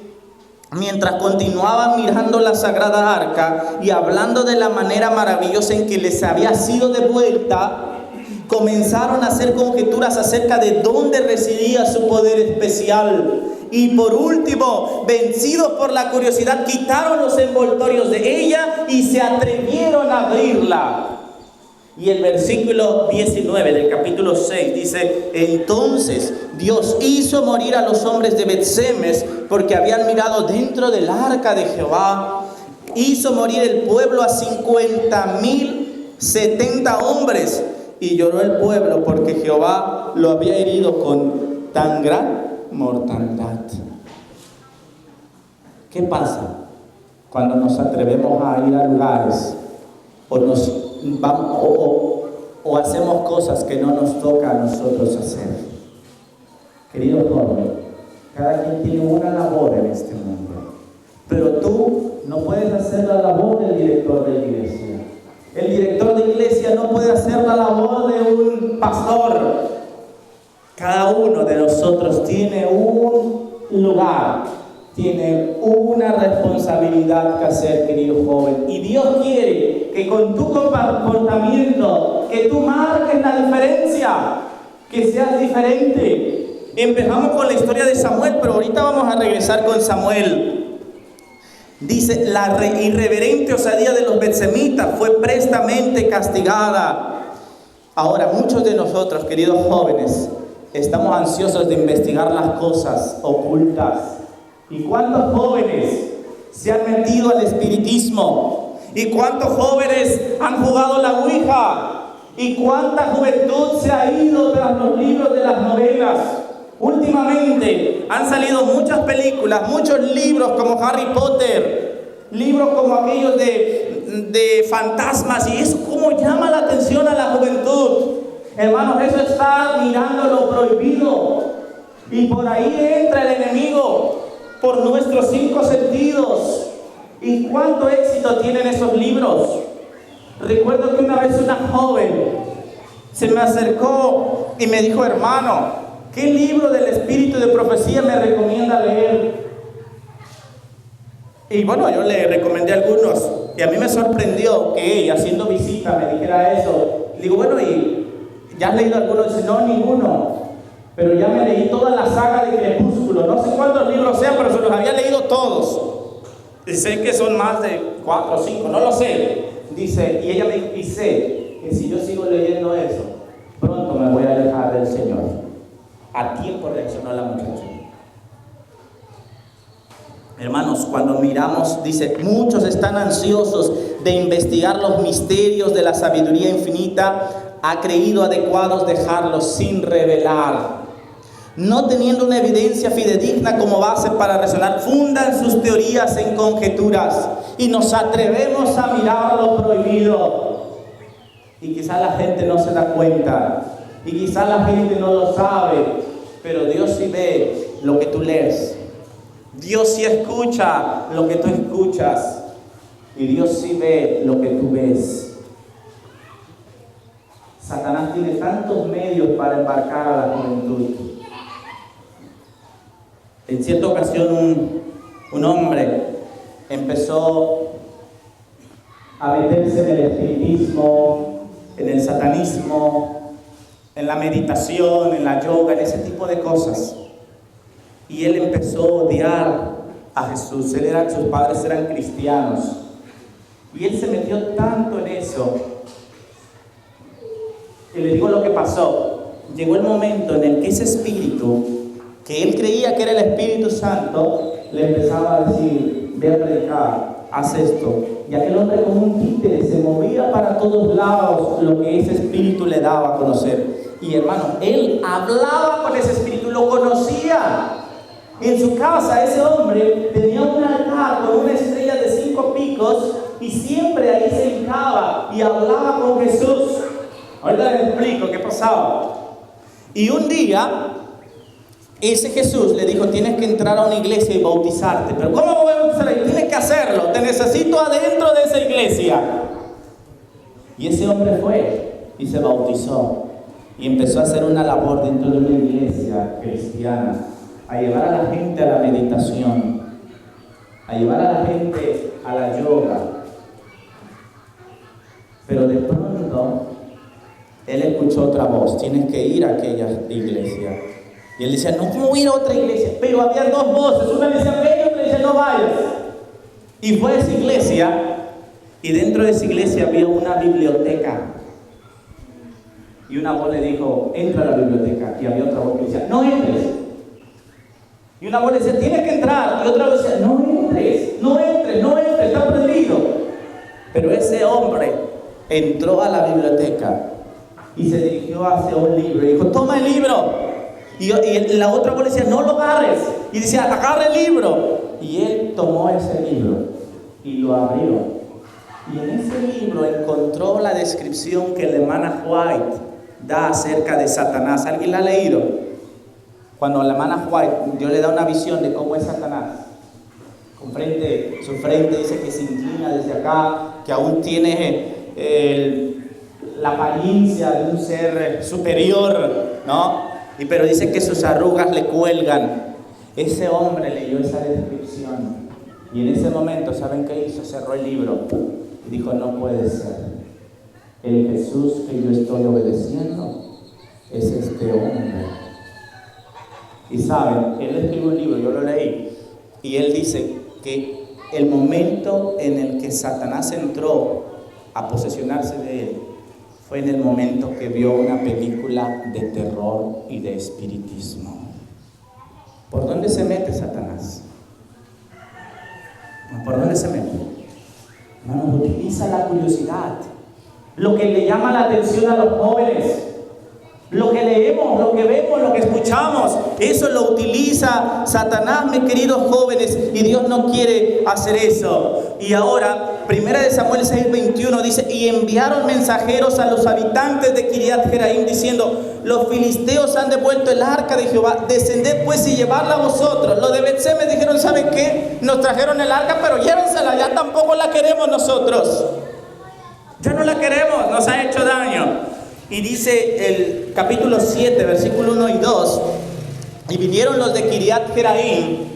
mientras continuaban mirando la sagrada arca y hablando de la manera maravillosa en que les había sido devuelta, comenzaron a hacer conjeturas acerca de dónde residía su poder especial. Y por último, vencidos por la curiosidad, quitaron los envoltorios de ella y se atrevieron a abrirla. Y el versículo 19 del capítulo 6 dice: entonces Dios hizo morir a los hombres de Bet-Semes porque habían mirado dentro del arca de Jehová. Hizo morir el pueblo a 50,070 hombres. Y lloró el pueblo porque Jehová lo había herido con tan gran mortandad. ¿Qué pasa cuando nos atrevemos a ir a lugares o hacemos cosas que no nos toca a nosotros hacer? Querido joven, cada quien tiene una labor en este mundo, pero tú no puedes hacer la labor del director de la iglesia. El director de iglesia no puede hacer la labor de un pastor. Cada uno de nosotros tiene un lugar, tiene una responsabilidad que hacer, querido joven. Y Dios quiere que con tu comportamiento, que tú marques la diferencia, que seas diferente. Empezamos con la historia de Samuel, pero ahorita vamos a regresar con Samuel. Dice: la irreverente osadía de los betsemitas fue prestamente castigada. Ahora, muchos de nosotros, queridos jóvenes, estamos ansiosos de investigar las cosas ocultas. ¿Y cuántos jóvenes se han metido al espiritismo? ¿Y cuántos jóvenes han jugado la ouija? ¿Y cuánta juventud se ha ido tras los libros de las novelas? Últimamente han salido muchas películas, muchos libros como Harry Potter, libros como aquellos de fantasmas, y eso como llama la atención a la juventud. Hermanos, eso está mirando lo prohibido, y por ahí entra el enemigo, por nuestros 5 sentidos. ¿Y cuánto éxito tienen esos libros? Recuerdo que una vez una joven se me acercó y me dijo: hermano, ¿qué libro del espíritu de profecía me recomienda leer? Y bueno, yo le recomendé algunos, y a mí me sorprendió que ella, haciendo visita, me dijera eso. Le digo: bueno, ¿y ya has leído alguno? Dice: no, ninguno, pero ya me leí toda la saga de Crepúsculo. No sé cuántos libros sean, pero se los había leído todos. Y sé que son más de 4 o 5, no lo sé. Dice, y ella me dijo: y sé que si yo sigo leyendo eso, pronto me voy a alejar del Señor. A tiempo reaccionó la muchacha. Hermanos, cuando miramos, dice: muchos están ansiosos de investigar los misterios de la sabiduría infinita, ha creído adecuados dejarlos sin revelar. No teniendo una evidencia fidedigna como base para razonar, fundan sus teorías en conjeturas y nos atrevemos a mirar lo prohibido. Y quizás la gente no se da cuenta, y quizás la gente no lo sabe, pero Dios sí ve lo que tú lees. Dios sí escucha lo que tú escuchas, y Dios sí ve lo que tú ves. Satanás tiene tantos medios para embarcar a la juventud. En cierta ocasión un hombre empezó a meterse en el espiritismo, en el satanismo, en la meditación, en la yoga, en ese tipo de cosas. Y él empezó a odiar a Jesús. Sus padres eran cristianos. Y él se metió tanto en eso. Y le digo lo que pasó. Llegó el momento en el que ese espíritu, que él creía que era el Espíritu Santo, le empezaba a decir: ve a predicar, haz esto. Y aquel hombre, como un títere, se movía para todos lados lo que ese espíritu le daba a conocer. Y hermano, él hablaba con ese espíritu, lo conocía. En su casa ese hombre tenía un altar con una estrella de 5 picos y siempre ahí se hincaba y hablaba con Jesús. Ahorita les explico qué pasaba. Y un día, ese Jesús le dijo, tienes que entrar a una iglesia y bautizarte. Pero ¿cómo voy a bautizar ahí? Tienes que hacerlo, te necesito adentro de esa iglesia. Y ese hombre fue y se bautizó. Y empezó a hacer una labor dentro de una iglesia cristiana, a llevar a la gente a la meditación, a llevar a la gente a la yoga. Pero de pronto, él escuchó otra voz, tienes que ir a aquella iglesia. Y él decía, no, ¿cómo ir a otra iglesia? Pero había 2 voces, una decía, ven, y otra decía, no vayas. Y fue a esa iglesia, y dentro de esa iglesia había una biblioteca. Y una voz le dijo, entra a la biblioteca. Y había otra voz que decía, no entres. Y una voz le decía, tienes que entrar. Y otra voz decía, no entres, no entres, no entres, está prohibido. Pero ese hombre entró a la biblioteca y se dirigió hacia un libro. Y dijo, toma el libro. Y la otra voz le decía, no lo agarres. Y decía, agarra el libro. Y él tomó ese libro y lo abrió. Y en ese libro encontró la descripción que la hermana White da acerca de Satanás. ¿Alguien la ha leído? Cuando la hermana White, Dios le da una visión de cómo es Satanás. Su frente dice que se inclina desde acá, que aún tiene la apariencia de un ser superior, ¿no? Pero dice que sus arrugas le cuelgan. Ese hombre leyó esa descripción. Y en ese momento, ¿saben qué hizo? Cerró el libro y dijo, no puede ser. El Jesús que yo estoy obedeciendo es este hombre. Y saben, él escribió un libro, yo lo leí, y él dice que el momento en el que Satanás entró a posesionarse de él fue en el momento que vio una película de terror y de espiritismo. ¿Por dónde se mete Satanás? ¿Por dónde se mete? Hermano, utiliza la curiosidad, lo que le llama la atención a los jóvenes, lo que leemos, lo que vemos, lo que escuchamos, eso lo utiliza Satanás, mis queridos jóvenes, y Dios no quiere hacer eso. Y ahora, 1 Samuel 6:21 dice, y enviaron mensajeros a los habitantes de Kiriat Jearim diciendo, los filisteos han devuelto el arca de Jehová, descended pues y llevarla a vosotros. Los de Bet-Semes dijeron, ¿saben qué? Nos trajeron el arca, pero llévensela, ya tampoco la queremos nosotros. Ya no la queremos, nos ha hecho daño. Y dice el capítulo 7, versículo 1 y 2, y vinieron los de Kiriat Jearim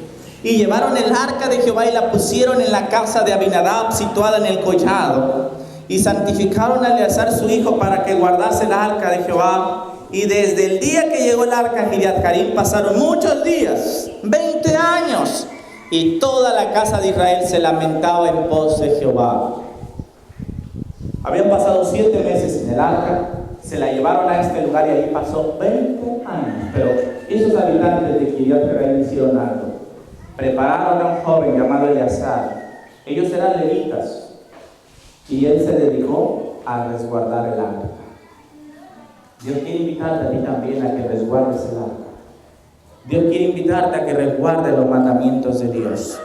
y llevaron el arca de Jehová y la pusieron en la casa de Abinadab, situada en el collado, y santificaron a Eleazar su hijo para que guardase el arca de Jehová. Y desde el día que llegó el arca a Kiriat Jearim pasaron muchos días, 20 años, y toda la casa de Israel se lamentaba en pos de Jehová. Habían pasado 7 meses en el arca, se la llevaron a este lugar y ahí pasó 20 años. Pero esos habitantes de Kiriat Jearim hicieron algo. Prepararon a un joven llamado Eleazar. Ellos eran levitas y él se dedicó a resguardar el arca. Dios quiere invitarte a ti también a que resguardes el arca. Dios quiere invitarte a que resguardes los mandamientos de Dios,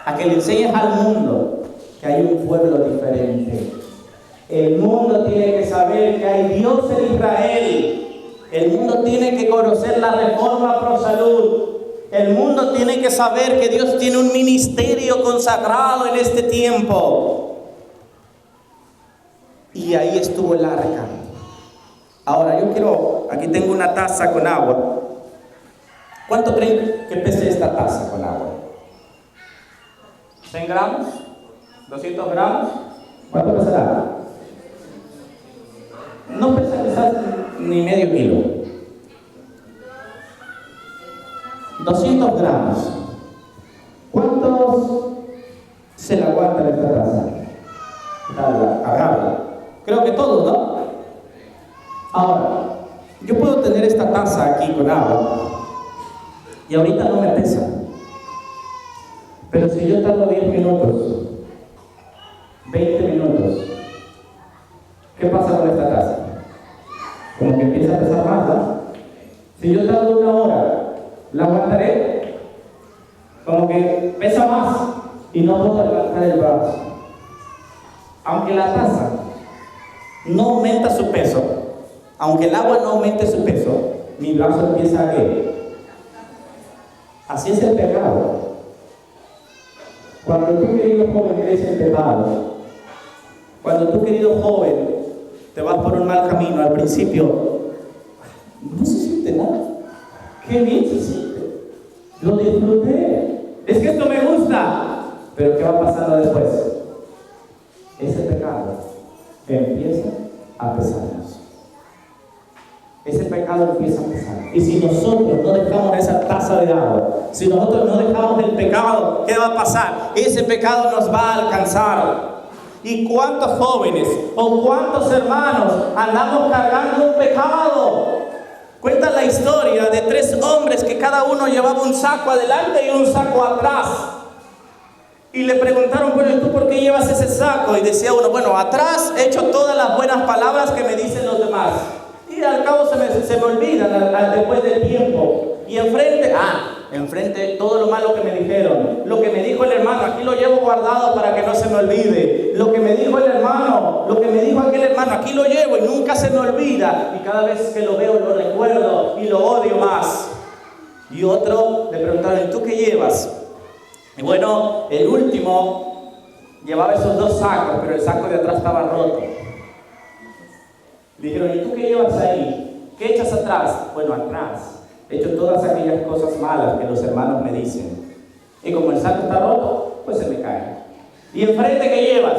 a que le enseñes al mundo que hay un pueblo diferente. El mundo tiene que saber que hay Dios en Israel. El mundo tiene que conocer la reforma pro salud. El mundo tiene que saber que Dios tiene un ministerio consagrado en este tiempo. Y ahí estuvo el arca. Ahora aquí tengo una taza con agua. ¿Cuánto creen que pese esta taza con agua? ¿100 gramos? ¿200 gramos? ¿Cuánto pesará? No pesa quizás ni medio kilo. 200 gramos. ¿Cuántos se la aguantan esta taza? Agarra. Creo que todos, ¿no? Ahora, yo puedo tener esta taza aquí con agua y ahorita no me pesa. Pero si yo tardo 10 minutos, 20 minutos, ¿qué pasa con esta taza? Como que empieza a pesar más, ¿no? Si yo tardo 1 hora, ¿la aguantaré? Como que pesa más y no puedo levantar el brazo. Aunque la taza no aumenta su peso, aunque el agua no aumente su peso, mi brazo empieza a ¿qué? Así es el pecado. Cuando tú, querido joven, crees en pecado, cuando tú, querido joven, te vas por un mal camino, al principio no se siente nada. Qué bien se siente. Lo disfruté. Es que esto me gusta. Pero ¿qué va pasando después? Ese pecado empieza a pesarnos. Ese pecado empieza a pesar. Y si nosotros no dejamos esa taza de agua, si nosotros no dejamos el pecado, ¿qué va a pasar? Ese pecado nos va a alcanzar. ¿Y cuántos jóvenes o cuántos hermanos andamos cargando un pecado? Cuenta la historia de 3 hombres que cada uno llevaba un saco adelante y un saco atrás. Y le preguntaron, bueno, ¿y tú por qué llevas ese saco? Y decía uno, bueno, atrás he hecho todas las buenas palabras que me dicen los demás. Y al cabo se me olvidan después del tiempo. Y enfrente todo lo malo que me dijeron. Lo que me dijo el hermano, aquí lo llevo guardado para que no se me olvide. Lo que me dijo el hermano, lo que me dijo aquel hermano, aquí lo llevo y nunca se me olvida. Y cada vez que lo veo lo recuerdo y lo odio más. Y otro le preguntaron, ¿y tú qué llevas? Y bueno, el último llevaba esos 2 sacos, pero el saco de atrás estaba roto. Le dijeron, ¿y tú qué llevas ahí? ¿Qué echas atrás? Bueno, atrás he hecho todas aquellas cosas malas que los hermanos me dicen. Y como el saco está roto, pues se me cae. ¿Y enfrente qué llevas?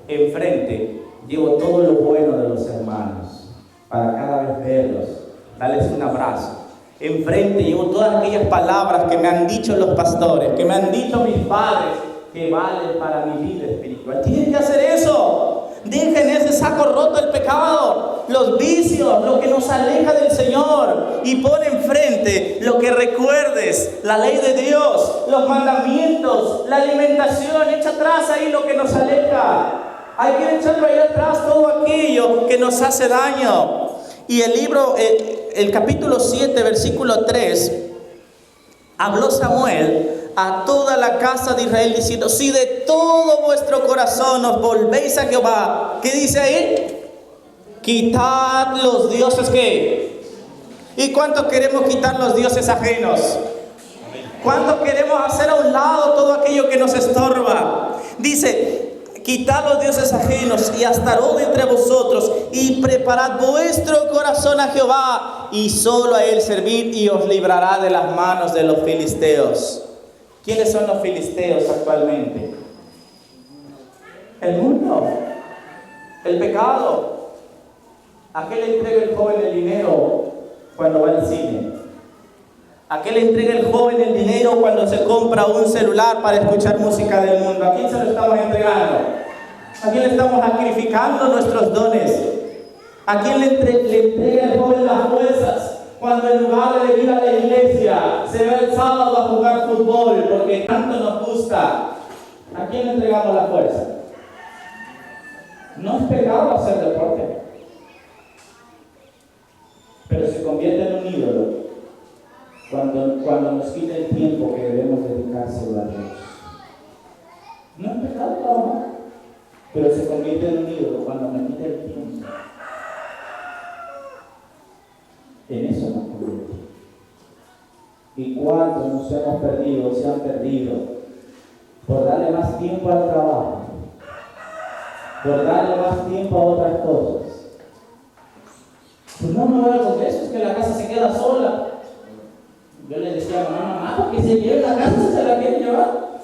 Enfrente llevo todo lo bueno de los hermanos, para cada vez verlos, darles un abrazo. Enfrente llevo todas aquellas palabras que me han dicho los pastores, que me han dicho mis padres, que valen para mi vida espiritual. Tienen que hacer eso. Dejen ese saco roto el pecado, los vicios, lo que nos aleja del Señor, y pon enfrente lo que recuerdes, la ley de Dios, los mandamientos, la alimentación. Echa atrás ahí lo que nos aleja. Hay que echarlo ahí atrás todo aquello que nos hace daño. Y el libro, el capítulo 7, versículo 3, habló Samuel a toda la casa de Israel diciendo, si de todo vuestro corazón os volvéis a Jehová, ¿qué dice ahí? Quitad los dioses ¿qué? ¿Y cuánto queremos quitar los dioses ajenos? ¿Cuánto queremos hacer a un lado todo aquello que nos estorba? Dice, quitad los dioses ajenos y astarot entre vosotros y preparad vuestro corazón a Jehová y solo a él servid y os librará de las manos de los filisteos. ¿Quiénes son los filisteos actualmente? El mundo, el pecado. ¿A qué le entrega el joven el dinero cuando va al cine? ¿A qué le entrega el joven el dinero cuando se compra un celular para escuchar música del mundo? ¿A quién se lo estamos entregando? ¿A quién le estamos sacrificando nuestros dones? ¿A quién le entrega el joven las fuerzas cuando en lugar de ir a la iglesia se va el sábado a jugar fútbol porque tanto nos gusta? ¿A quién le entregamos la fuerza? No es pecado hacer deporte, pero se convierte en un ídolo cuando nos quita el tiempo que debemos dedicárselo a Dios. No es pecado, no, pero se convierte en un ídolo cuando me quita el tiempo. En eso nos convierte. ¿Y cuántos nos hemos perdido, se han perdido por darle más tiempo al trabajo, por darle más tiempo a otras cosas? Pues no me voy a con eso, es que la casa se queda sola. Yo le decía a mamá, ¿por qué se lleve la casa si se la quieren llevar?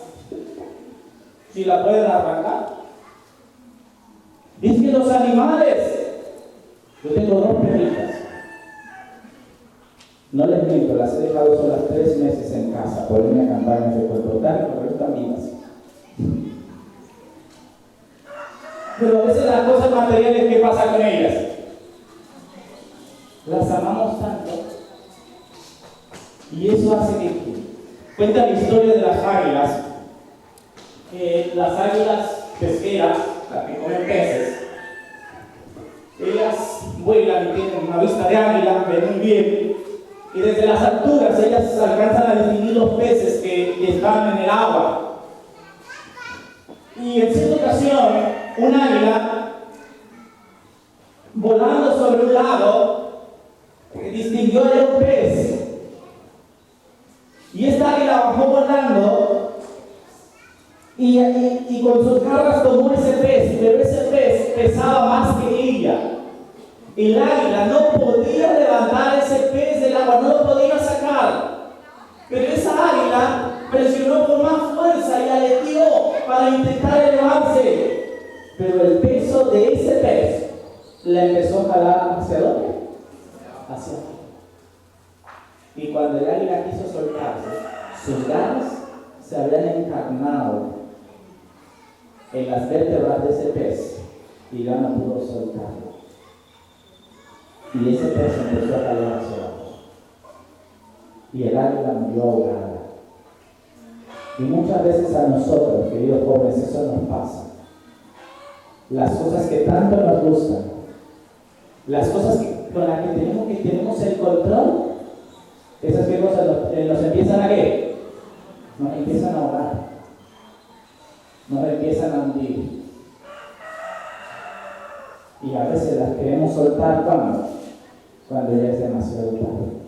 Si la pueden arrancar. Es que los animales, yo tengo 2 perritas, no les miento, las he dejado solas 3 meses en casa por una campaña de total, correcto, amigas. Pero a veces las cosas materiales, ¿qué pasa con ellas? Las amamos tanto y eso hace que cuenta la historia de las águilas. Las águilas pesqueras, las que comen peces, Ellas vuelan y tienen una vista de águila, ven muy bien. Y desde las alturas ellas alcanzan a distinguir los peces que están en el agua. Y en cierta ocasión, un águila, volando sobre un lago, distinguió a un pez. Y esta águila bajó volando y con sus garras tomó ese pez, pero ese pez pesaba más que ella. El águila no podía levantar ese pez del agua, no lo podía sacar. Pero esa águila presionó con más fuerza y aleteó para intentar elevarse. Pero el peso de ese pez la empezó a jalar hacia dónde? Hacia abajo. Y cuando el águila quiso soltarse, sus garras se habían encarnado en las vértebras de ese pez y ya no pudo soltarlo. Y ese pez empezó a caer hacia abajo. Y el águila murió ahogada. Y muchas veces a nosotros, queridos jóvenes, eso nos pasa. Las cosas que tanto nos gustan, las cosas con las que tenemos el control, esas cosas nos empiezan a ¿qué? Nos empiezan a ahogar, nos empiezan a hundir. Y a veces las queremos soltar cuando ya es demasiado tarde.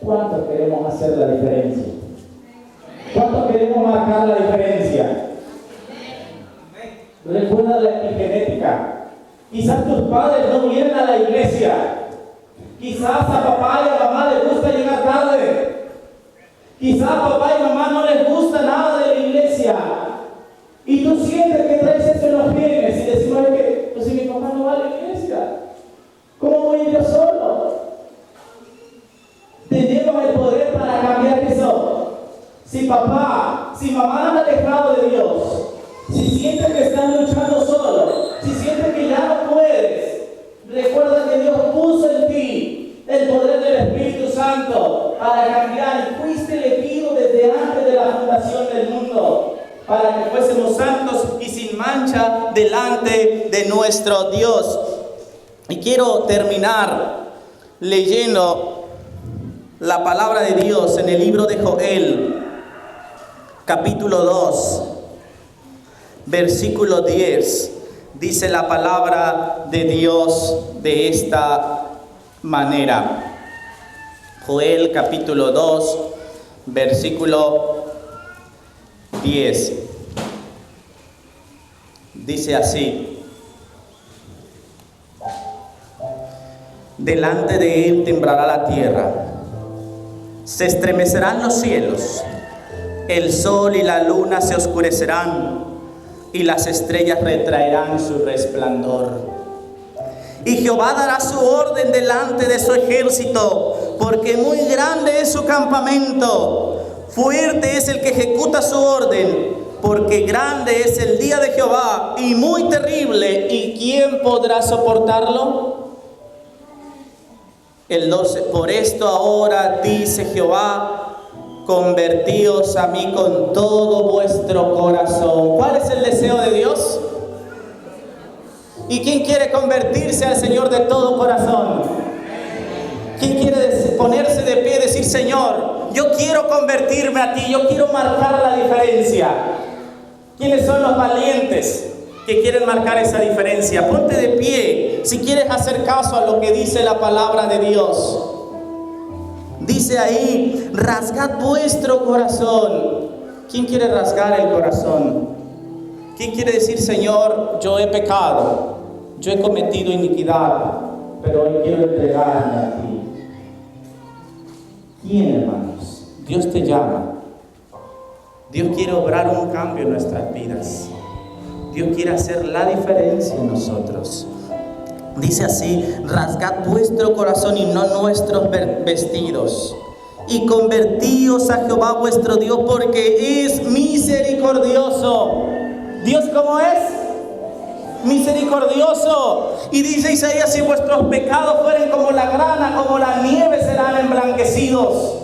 ¿Cuántos queremos hacer la diferencia? ¿Cuántos queremos marcar la diferencia? Recuerda la epigenética. Quizás tus padres no vienen a la iglesia. Quizás a papá y a mamá les gusta llegar tarde. Quizás a papá y mamá no les gusta nada de la iglesia. Y tú sientes que traes eso en los genes y decimos que, pues si mi papá no va a la iglesia, ¿cómo voy yo solo? Tenemos el poder para cambiar eso. Si papá, si mamá han alejado de Dios, si sientes que están luchando solo, si sientes que ya no puedes, recuerda que Dios puso en ti el poder del Espíritu Santo para cambiar. Y fuiste elegido desde antes de la fundación del mundo para que fuésemos santos y sin mancha delante de nuestro Dios. Y quiero terminar leyendo la palabra de Dios en el libro de Joel, capítulo 2, versículo 10. Dice la palabra de Dios de esta manera. Joel capítulo 2, versículo 10. Dice así: delante de él temblará la tierra, se estremecerán los cielos, el sol y la luna se oscurecerán, y las estrellas retraerán su resplandor. Y Jehová dará su orden delante de su ejército, porque muy grande es su campamento. Fuerte es el que ejecuta su orden, porque grande es el día de Jehová y muy terrible. ¿Y quién podrá soportarlo? El 12. Por esto ahora dice Jehová: convertíos a mí con todo vuestro corazón. ¿Cuál es el deseo de Dios? ¿Y quién quiere convertirse al Señor de todo corazón? ¿Quién quiere ponerse de pie y decir: Señor, yo quiero convertirme a ti, yo quiero marcar la diferencia? ¿Quiénes son los valientes que quieren marcar esa diferencia? Ponte de pie si quieres hacer caso a lo que dice la palabra de Dios. Dice ahí: rasgad vuestro corazón. ¿Quién quiere rasgar el corazón? ¿Quién quiere decir: Señor, yo he pecado, yo he cometido iniquidad, pero hoy quiero entregarme a ti? ¿Quién, hermanos? Dios te llama. Dios quiere obrar un cambio en nuestras vidas. Dios quiere hacer la diferencia en nosotros. Dice así: rasgad vuestro corazón y no nuestros vestidos, y convertíos a Jehová vuestro Dios, porque es misericordioso. ¿Dios cómo es? Misericordioso. Y dice Isaías: si vuestros pecados fueren como la grana, como la nieve, serán emblanquecidos.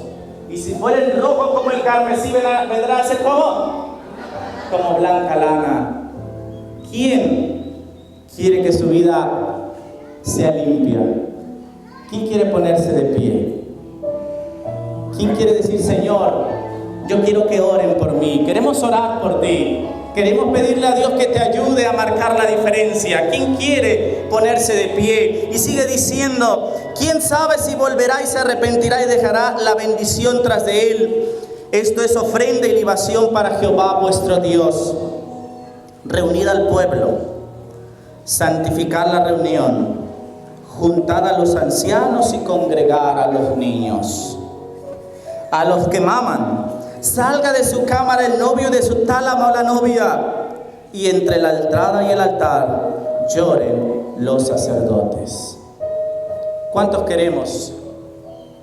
Y si fueren rojos como el carmesí, vendrá a ser como blanca lana. ¿Quién quiere que su vida sea limpia? ¿Quién quiere ponerse de pie? ¿Quién quiere decir, Señor, yo quiero que oren por mí? Queremos orar por ti. Queremos pedirle a Dios que te ayude a marcar la diferencia. ¿Quién quiere ponerse de pie? Y sigue diciendo, ¿quién sabe si volverá y se arrepentirá y dejará la bendición tras de él? Esto es ofrenda y libación para Jehová vuestro Dios. Reunid al pueblo, santificar la reunión, juntar a los ancianos y congregar a los niños. A los que maman, salga de su cámara el novio de su tálamo o la novia, y entre la entrada y el altar lloren los sacerdotes. ¿Cuántos queremos?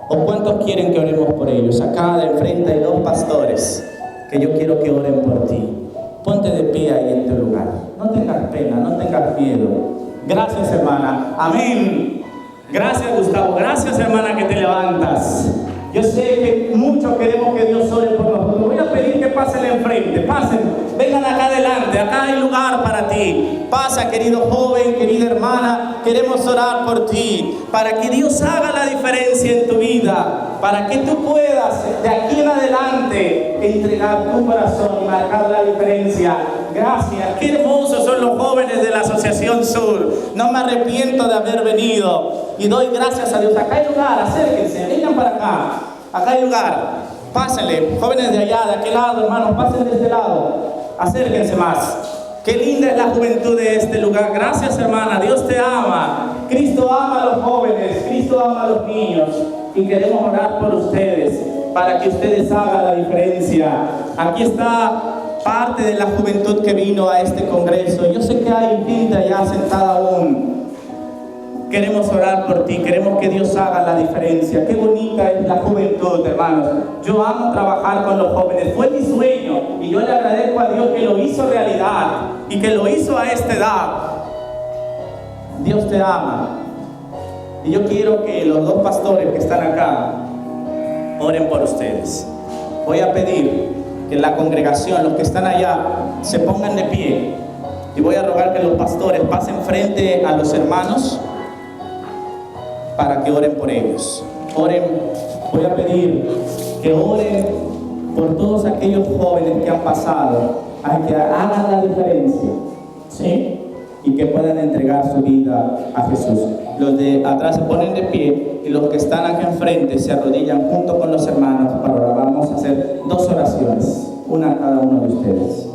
¿O cuántos quieren que oremos por ellos? Acá de enfrente hay 2 pastores que yo quiero que oren por ti. Ponte de pie ahí en tu lugar. No tengas pena, no tengas miedo. Gracias, hermana. Amén. Gracias, Gustavo. Gracias, hermana, que te levantas. Yo sé que muchos queremos que Dios ore por nosotros. Voy a pedir que pasen enfrente. Pasen, vengan acá adelante. Acá hay lugar para ti. Pasa, querido joven, querida hermana. Queremos orar por ti. Para que Dios haga la diferencia en tu vida. Para que tú puedas, de aquí en adelante, entregar tu corazón y marcar la diferencia. Gracias. Qué hermosos son los jóvenes de la Asociación Sur. No me arrepiento de haber venido. Y doy gracias a Dios. Acá hay lugar, acérquense, vengan para acá. Acá hay lugar. Pásenle, jóvenes de allá, de aquel lado, hermanos, pasen de este lado. Acérquense más. Qué linda es la juventud de este lugar. Gracias, hermana. Dios te ama. Cristo ama a los jóvenes. Cristo ama a los niños. Y queremos orar por ustedes para que ustedes hagan la diferencia. Aquí está parte de la juventud que vino a este congreso. Yo sé que hay gente allá sentada aún. Queremos orar por ti, queremos que Dios haga la diferencia. Qué bonita es la juventud, hermanos. Yo amo trabajar con los jóvenes, fue mi sueño y yo le agradezco a Dios que lo hizo realidad y que lo hizo a esta edad. Dios te ama y yo quiero que los 2 pastores que están acá oren por ustedes. Voy a pedir que la congregación, los que están allá, se pongan de pie y voy a rogar que los pastores pasen frente a los hermanos para que oren por ellos. Oren, voy a pedir que oren por todos aquellos jóvenes que han pasado, a que hagan la diferencia, ¿sí? Y que puedan entregar su vida a Jesús. Los de atrás se ponen de pie y los que están aquí enfrente se arrodillan junto con los hermanos para orar. Vamos a hacer 2 oraciones, una a cada uno de ustedes.